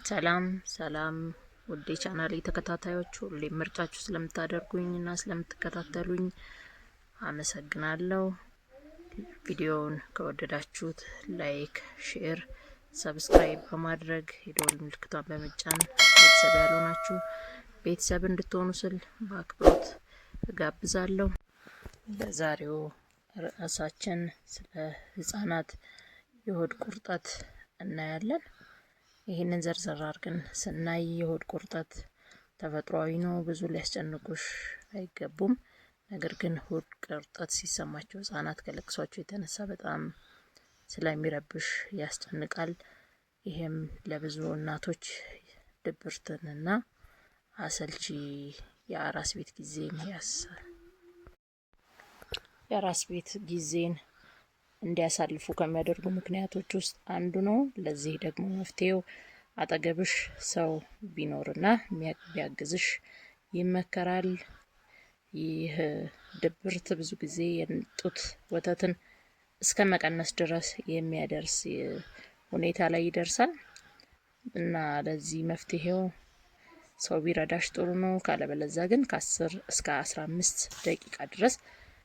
ሰላም ውዴ ቻናሌ ተከታታዮች ሁሌ ምርጫችሁ ስለምታደርጉኝና ስለምትከታተሉኝ አመሰግናለሁ። ቪዲዮውን ከወደዳችሁት ላይክ፣ ሼር፣ ሰብስክራይብ በማድረግ የደወል ምልክቷን በመጫን ቤተሰብ ያልሆናችሁ ቤተሰብ እንድትሆኑ ስል በአክብሮት እጋብዛለሁ። በዛሬው ርዕሳችን ስለ ህጻናት የሆድ ቁርጠት እናያለን። ይህንን ዘርዘር አድርገን ስናይ የሆድ ቁርጠት ተፈጥሯዊ ነው፣ ብዙ ሊያስጨንቁሽ አይገቡም። ነገር ግን ሆድ ቁርጠት ሲሰማቸው ህጻናት ከለቅሷቸው የተነሳ በጣም ስለሚረብሽ ያስጨንቃል። ይሄም ለብዙ እናቶች ድብርትንና አሰልቺ የአራስ ቤት ጊዜን እንዲያሳልፉ ከሚያደርጉ ምክንያቶች ውስጥ አንዱ ነው። ለዚህ ደግሞ መፍትሄው አጠገብሽ ሰው ቢኖርና ቢያግዝሽ ይመከራል። ይህ ድብርት ብዙ ጊዜ የጡት ወተትን እስከ መቀነስ ድረስ የሚያደርስ ሁኔታ ላይ ይደርሳል እና ለዚህ መፍትሄው ሰው ቢረዳሽ ጥሩ ነው። ካለበለዚያ ግን ከ10 እስከ 15 ደቂቃ ድረስ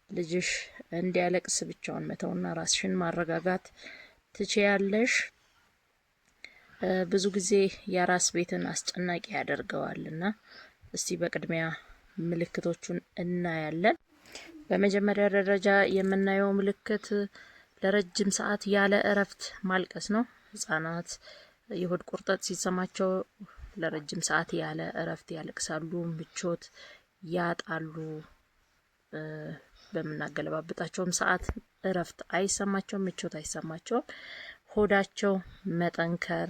ልጅሽ እንዲያለቅስ ብቻውን መተውና ራስሽን ማረጋጋት ትችያለሽ። ብዙ ጊዜ የአራስ ቤትን አስጨናቂ ያደርገዋልና እስቲ በቅድሚያ ምልክቶቹን እናያለን። በመጀመሪያ ደረጃ የምናየው ምልክት ለረጅም ሰዓት ያለ እረፍት ማልቀስ ነው። ህጻናት የሆድ ቁርጠት ሲሰማቸው ለረጅም ሰዓት ያለ እረፍት ያለቅሳሉ፣ ምቾት ያጣሉ። በምናገለባብጣቸውም ሰዓት እረፍት አይሰማቸውም፣ ምቾት አይሰማቸውም። ሆዳቸው መጠንከር፣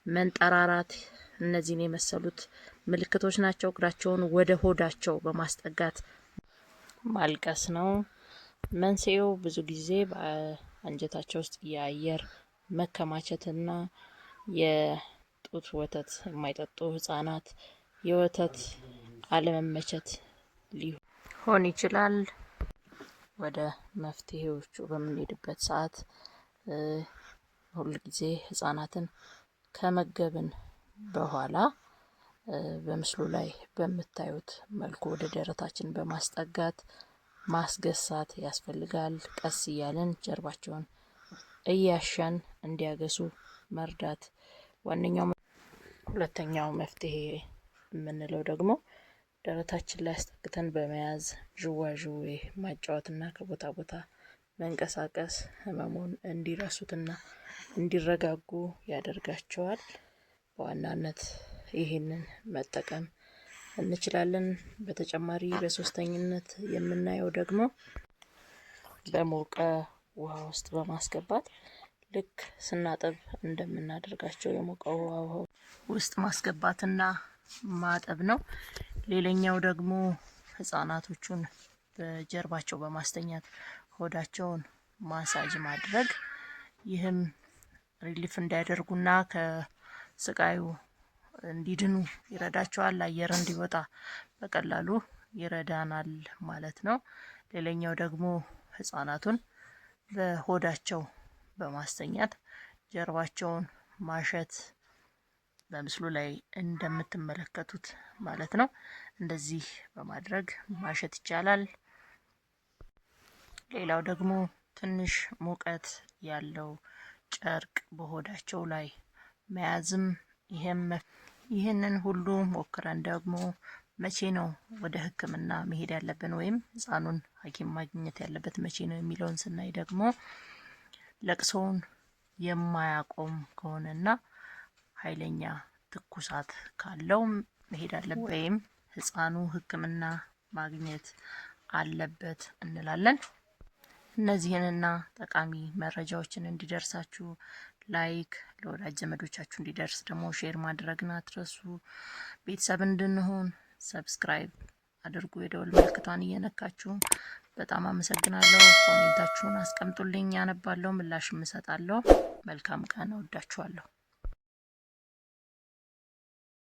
መንጠራራት እነዚህን የመሰሉት ምልክቶች ናቸው። እግራቸውን ወደ ሆዳቸው በማስጠጋት ማልቀስ ነው። መንስኤው ብዙ ጊዜ በአንጀታቸው ውስጥ የአየር መከማቸትና የጡት ወተት የማይጠጡ ህጻናት የወተት አለመመቸት ሊሆን ይችላል። ወደ መፍትሄዎቹ በምንሄድበት ሰዓት ሁል ጊዜ ህጻናትን ከመገብን በኋላ በምስሉ ላይ በምታዩት መልኩ ወደ ደረታችን በማስጠጋት ማስገሳት ያስፈልጋል። ቀስ እያለን ጀርባቸውን እያሸን እንዲያገሱ መርዳት ዋነኛው። ሁለተኛው መፍትሄ የምንለው ደግሞ ደረታችን ላይ አስጠግተን በመያዝ ዥዋዥዌ ማጫወትና ከቦታ ቦታ መንቀሳቀስ ህመሙን እንዲረሱትና እንዲረጋጉ ያደርጋቸዋል። በዋናነት ይህንን መጠቀም እንችላለን። በተጨማሪ በሶስተኝነት የምናየው ደግሞ በሞቀ ውሃ ውስጥ በማስገባት ልክ ስናጠብ እንደምናደርጋቸው የሞቀ ውሃ ውስጥ ማስገባትና ማጠብ ነው። ሌላኛው ደግሞ ህጻናቶቹን በጀርባቸው በማስተኛት ሆዳቸውን ማሳጅ ማድረግ፣ ይህም ሪሊፍ እንዲያደርጉና ከስቃዩ እንዲድኑ ይረዳቸዋል። አየር እንዲወጣ በቀላሉ ይረዳናል ማለት ነው። ሌላኛው ደግሞ ህጻናቱን በሆዳቸው በማስተኛት ጀርባቸውን ማሸት በምስሉ ላይ እንደምትመለከቱት ማለት ነው። እንደዚህ በማድረግ ማሸት ይቻላል። ሌላው ደግሞ ትንሽ ሙቀት ያለው ጨርቅ በሆዳቸው ላይ መያዝም፣ ይህንን ሁሉ ሞክረን ደግሞ መቼ ነው ወደ ሕክምና መሄድ ያለብን ወይም ህፃኑን ሐኪም ማግኘት ያለበት መቼ ነው የሚለውን ስናይ ደግሞ ለቅሶውን የማያቆም ከሆነና ኃይለኛ ትኩሳት ካለው መሄድ አለበት ወይም ህፃኑ ሕክምና ማግኘት አለበት እንላለን። እነዚህንና ጠቃሚ መረጃዎችን እንዲደርሳችሁ ላይክ፣ ለወዳጅ ዘመዶቻችሁ እንዲደርስ ደግሞ ሼር ማድረግን አትርሱ። ቤተሰብ እንድንሆን ሰብስክራይብ አድርጉ፣ የደወል ምልክቷን እየነካችሁ። በጣም አመሰግናለሁ። ኮሜንታችሁን አስቀምጡልኝ፣ ያነባለሁ፣ ምላሽም እሰጣለሁ። መልካም ቀን። እወዳችኋለሁ።